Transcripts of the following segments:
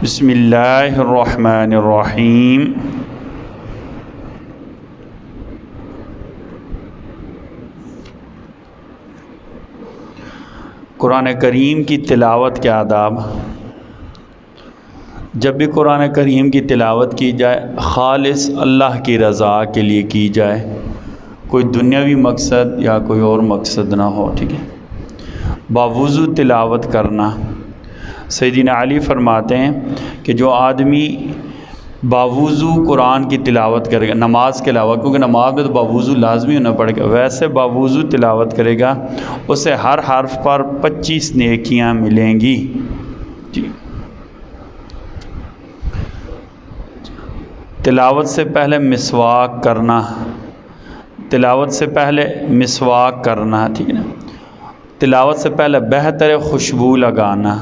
بسم اللہ الرحمن الرحیم۔ قرآن کریم کی تلاوت کے آداب۔ جب بھی قرآن کریم کی تلاوت کی جائے خالص اللہ کی رضا کے لیے کی جائے، کوئی دنیاوی مقصد یا کوئی اور مقصد نہ ہو، ٹھیک ہے۔ باوضو تلاوت کرنا۔ سیدنا علی فرماتے ہیں کہ جو آدمی باوضو قرآن کی تلاوت کرے گا نماز کے علاوہ، کیونکہ نماز میں تو باوضو لازمی ہونا پڑے گا، ویسے باوضو تلاوت کرے گا اسے ہر حرف پر 25 نیکیاں ملیں گی، جی۔ تلاوت سے پہلے مسواک کرنا، تلاوت سے پہلے مسواک کرنا، ٹھیک ہے نا۔ تلاوت سے پہلے بہتر خوشبو لگانا،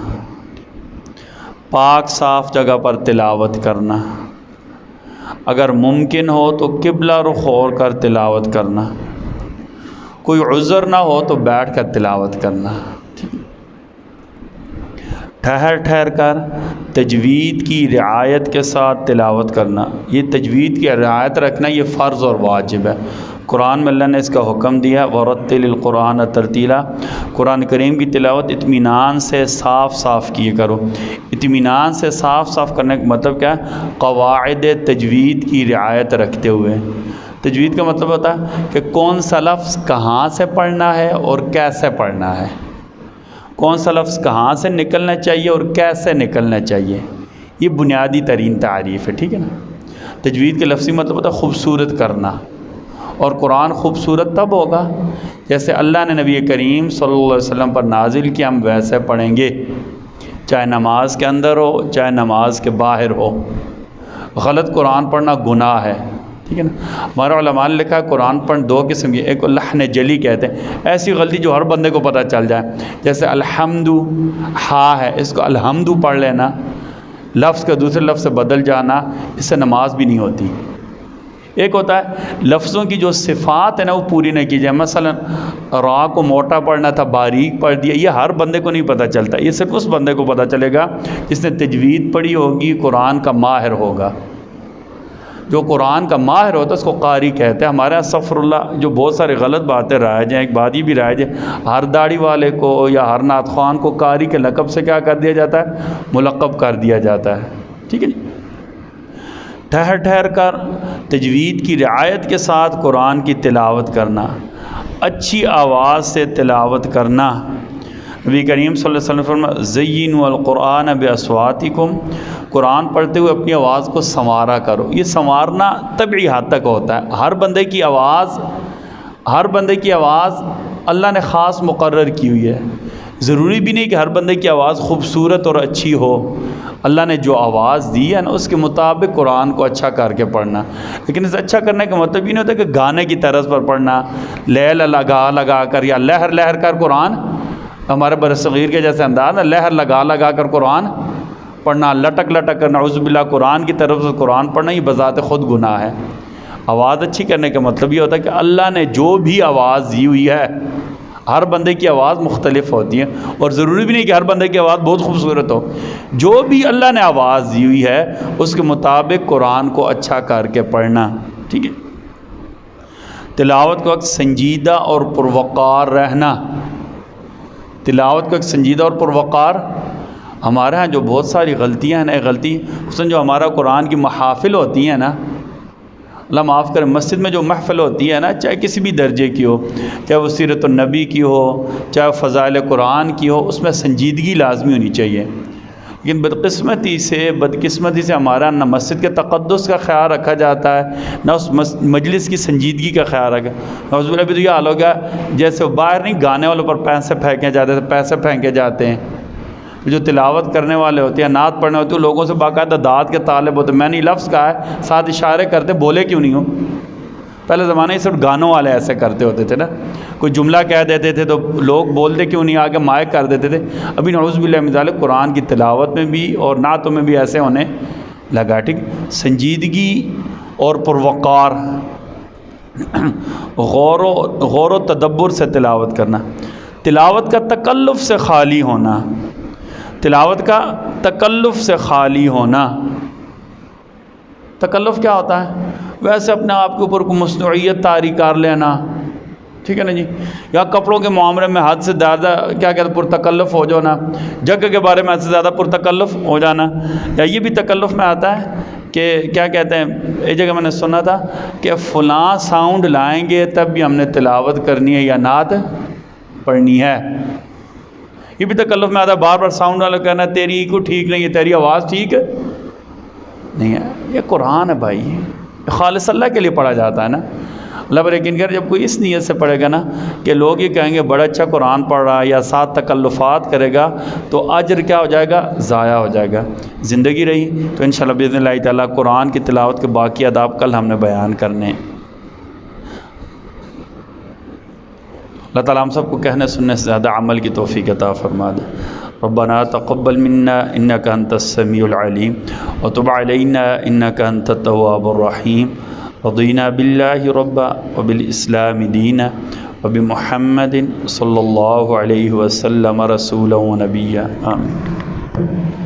پاک صاف جگہ پر تلاوت کرنا، اگر ممکن ہو تو قبلہ رخ ہو کر تلاوت کرنا، کوئی عذر نہ ہو تو بیٹھ کر تلاوت کرنا، ٹھہر ٹھہر کر تجوید کی رعایت کے ساتھ تلاوت کرنا۔ یہ تجوید کی رعایت رکھنا یہ فرض اور واجب ہے۔ قرآن میں اللہ نے اس کا حکم دیا، وَرَتِّلِ الْقُرْآنَ تَرْتِیلًا۔ قرآن کریم کی تلاوت اطمینان سے صاف صاف کیے کرو۔ اطمینان سے صاف صاف کرنے کا مطلب کیا ہے؟ قواعد تجوید کی رعایت رکھتے ہوئے۔ تجوید کا مطلب ہوتا ہے کہ کون سا لفظ کہاں سے پڑھنا ہے اور کیسے پڑھنا ہے، کون سا لفظ کہاں سے نکلنا چاہیے اور کیسے نکلنا چاہیے، یہ بنیادی ترین تعریف ہے، ٹھیک ہے نا۔ تجوید کے لفظی مطلب ہوتا ہے خوبصورت کرنا، اور قرآن خوبصورت تب ہوگا جیسے اللہ نے نبی کریم صلی اللہ علیہ وسلم پر نازل کیا، ہم ویسے پڑھیں گے، چاہے نماز کے اندر ہو چاہے نماز کے باہر ہو۔ غلط قرآن پڑھنا گناہ ہے، ٹھیک ہے نا۔ ہمارے علماء نے لکھا ہے قرآن پڑھ دو قسم کی، ایک لحن جلی کہتے ہیں، ایسی غلطی جو ہر بندے کو پتہ چل جائے، جیسے الحمد ہا ہے، اس کو الحمد پڑھ لینا، لفظ کا دوسرے لفظ سے بدل جانا، اس سے نماز بھی نہیں ہوتی۔ ایک ہوتا ہے لفظوں کی جو صفات ہے نا وہ پوری نہیں کی جائے، مثلا را کو موٹا پڑھنا تھا باریک پڑھ دیا، یہ ہر بندے کو نہیں پتہ چلتا، یہ صرف اس بندے کو پتہ چلے گا جس نے تجوید پڑھی ہوگی، قرآن کا ماہر ہوگا۔ جو قرآن کا ماہر ہوتا ہے اس کو قاری کہتے ہیں۔ ہمارے یہاں استغفر اللہ جو بہت سارے غلط باتیں رائج ہیں، ایک بات یہ بھی رائج ہے، ہر داڑھی والے کو یا ہر نعت خوان کو قاری کے لقب سے کیا کر دیا جاتا ہے؟ ملقب کر دیا جاتا ہے، ٹھیک ہے جی۔ ٹھہر ٹھہر کر تجوید کی رعایت کے ساتھ قرآن کی تلاوت کرنا، اچھی آواز سے تلاوت کرنا۔ نبی کریم صلی اللہ علیہ وسلم فرمایا زینوا القرآن باصواتکم، قرآن پڑھتے ہوئے اپنی آواز کو سنوارا کرو۔ یہ سنوارنا طبعی حد تک ہوتا ہے، ہر بندے کی آواز اللہ نے خاص مقرر کی ہوئی ہے، ضروری بھی نہیں کہ ہر بندے کی آواز خوبصورت اور اچھی ہو۔ اللہ نے جو آواز دی ہے نا اس کے مطابق قرآن کو اچھا کر کے پڑھنا، لیکن اسے اچھا کرنے کا مطلب یہ نہیں ہوتا کہ گانے کی طرز پر پڑھنا، لیل لگا کر یا لہر کر قرآن، ہمارے برصغیر کے جیسے انداز ہے، لہر لگا کر قرآن پڑھنا، لٹک کر نعوذ باللہ قرآن کی طرف سے قرآن پڑھنا، یہ بذات خود گناہ ہے۔ آواز اچھی کرنے کا مطلب یہ ہوتا ہے کہ اللہ نے جو بھی آواز دی ہوئی ہے، ہر بندے کی آواز مختلف ہوتی ہے اور ضروری بھی نہیں کہ ہر بندے کی آواز بہت خوبصورت ہو، جو بھی اللہ نے آواز دی ہوئی ہے اس کے مطابق قرآن کو اچھا کر کے پڑھنا، ٹھیک ہے۔ تلاوت کے وقت سنجیدہ اور پروقار رہنا، تلاوت کا سنجیدہ اور پروقار۔ ہمارے ہاں جو بہت ساری غلطیاں ہیں نا، غلطی خصوصاً جو ہمارا قرآن کی محافل ہوتی ہیں نا، اللہ معاف کرے، مسجد میں جو محفل ہوتی ہے نا، چاہے کسی بھی درجے کی ہو، چاہے وہ سیرت النبی کی ہو چاہے فضائل قرآن کی ہو، اس میں سنجیدگی لازمی ہونی چاہیے۔ لیکن بدقسمتی سے ہمارا نہ مسجد کے تقدس کا خیال رکھا جاتا ہے نہ اس مجلس کی سنجیدگی کا خیال رکھا۔ نعوذ باللہ بھی تو یہ حال ہو گیا جیسے باہر نہیں گانے والوں پر پیسے پھینکے جاتے ہیں، جو تلاوت کرنے والے ہوتے ہیں، نعت پڑھنے ہوتے ہیں، لوگوں سے باقاعدہ داد کے طالب ہوتے ہیں، میں نے لفظ کہا ہے ساتھ اشارے کرتے، بولے کیوں نہیں ہو؟ پہلے زمانے میں صرف گانوں والے ایسے کرتے ہوتے تھے نا، کوئی جملہ کہہ دیتے تھے تو لوگ بولتے کیوں نہیں، آگے مائک کر دیتے تھے۔ ابھی نعوذ باللہ من ذالک قرآن کی تلاوت میں بھی اور نعتوں میں بھی ایسے ہونے لگا، ٹھیک۔ سنجیدگی اور پروقار، غور و تدبر سے تلاوت کرنا، تلاوت کا تکلف سے خالی ہونا، تلاوت کا تکلف سے خالی ہونا. تکلف کیا ہوتا ہے؟ ویسے اپنے آپ کے اوپر کوئی مصنوعیت طاری کر لینا، ٹھیک ہے نا جی، یا کپڑوں کے معاملے میں حد سے زیادہ کیا کہتے ہیں پرتکلف ہو جانا، جگہ کے بارے میں حد سے زیادہ پرتکلف ہو جانا. یا یہ بھی تکلف میں آتا ہے کہ کیا کہتے ہیں، ایک جگہ میں نے سنا تھا کہ فلاں ساؤنڈ لائیں گے تب بھی ہم نے تلاوت کرنی ہے یا نعت پڑھنی ہے. یہ بھی تکلف میں آتا ہے. بار بار ساؤنڈ والا کہنا ہے تیری کو ٹھیک نہیں ہے، تیری آواز ٹھیک نہیں ہے. یہ قرآن ہے بھائی، خالص اللہ کے لیے پڑھا جاتا ہے نا. اللہ پر یقین کر، جب کوئی اس نیت سے پڑھے گا نا کہ لوگ یہ کہیں گے بڑا اچھا قرآن پڑھ رہا ہے، یا ساتھ تکلفات کرے گا، تو اجر کیا ہو جائے گا؟ ضائع ہو جائے گا. زندگی رہی تو انشاءاللہ باذن اللہ تعالیٰ قرآن کی تلاوت کے باقی آداب کل ہم نے بیان کرنے ہیں. اللہ تعالیٰ ہم سب کو کہنے سننے سے زیادہ عمل کی توفیق عطا فرما دے. ربنا تقبل منا انك انت السميع العليم وتب علينا انك انت التواب الرحيم. رضينا بالله ربا وبالاسلام دينا وبمحمد صلى الله عليه وسلم رسولا ونبيا. آمين.